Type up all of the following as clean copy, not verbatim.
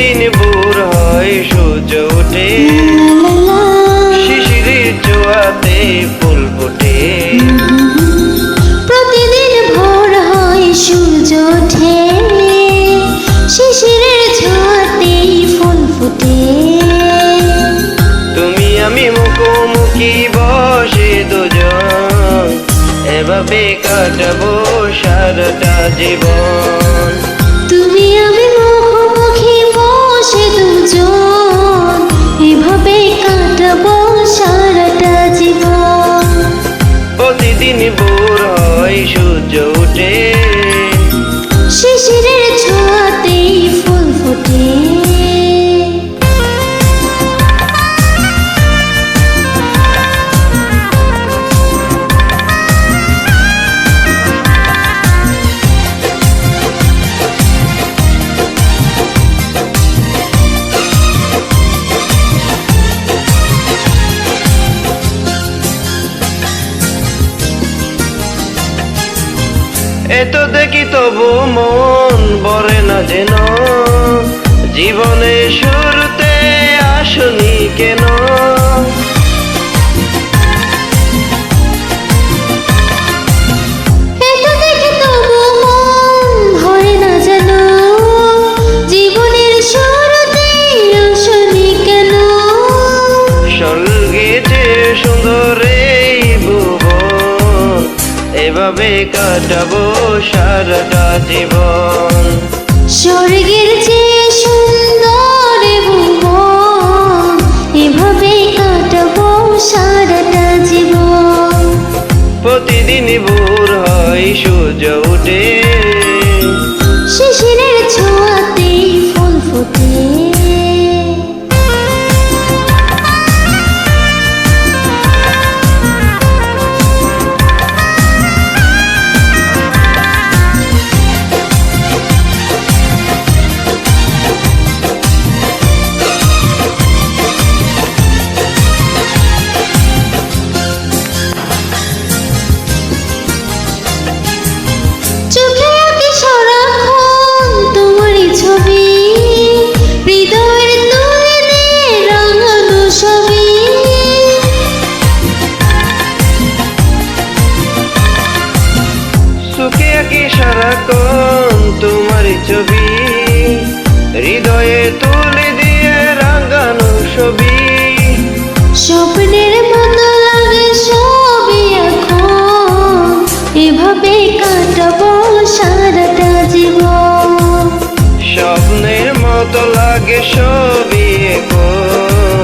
প্রতিদিন ভোর হয় সূর্য ওঠে, শিশিরের ছোঁয়াতে ফুল ফোটে। প্রতিদিন ভোর হয় সূর্য ওঠে, শিশিরের ছোঁয়াতেই ফুল ফোটে। তুমি আমি মুখোমুখি বসে দুজন, এভাবে কাটাবো সারাটা জীবন। তুমি আমি মুখোমুখি বসে দুজন, এভাবে কাটাবো সারাটা জীবন। প্রতিদিন ভোর হয় সূর্য ওঠে, শিশিরের ছোঁয়াতেই ফুল ফোটে। এত দেখি তবু মন ভরে না যেন, জীবনে শুরুতে আসনি কেন। এত দেখি তবু মন ভরে না যেন, জীবনের শুরুতেই আসনি কেন। স্বর্গে যে সুন্দর এই ভুবন, এভাবে কাটাবো সারাটা জীবন। স্বর্গের চেয়ে সুন্দর ভুবন, এভাবে কাটাবো সারাটা জীবন। প্রতিদিন ভোর হয় সূর্য ওঠে, শিশিরের ছোঁয়াতেই ফুল ফোটে। চোখে আঁকি সারাক্ষণ তোমারই ছবি, হৃদয়ের তুলে দিয়ে রাঙানো ছবি। সুখে আঁকি সারাক্ষণ তোমারই ছবি, হৃদয়ে তুলে দিয়ে রাঙানো ছবি। স্বপ্নের মতো লাগে সবই এখন, এভাবে কাটাবো সারাটা জীবন। স্বপ্নের মতো লাগে সবই এখন,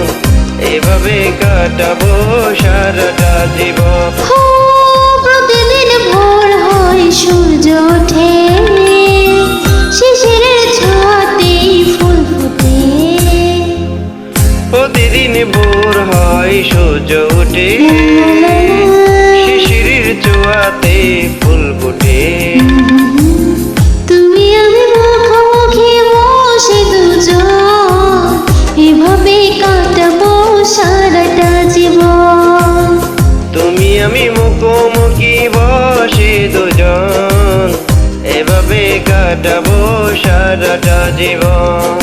এভাবে কাটাবো সারাটা জীবন। হো, প্রতিদিন ভোর হয় সূর্য ওঠে, শিশিরের ছোঁয়াতেই ফুল ফোটে। প্রতিদিন ভোর হয় সূর্য ওঠে, শিশিরের ছোঁয়াতে ফুল ফোটে। তুমি আমি মুখোমুখি বসে দুজন, এভাবে কাটাবো সারাটা জীবন। তুমি আমি মুখোমুখি বসে দুজন, এভাবে কাটাবো সারাটা জীবন।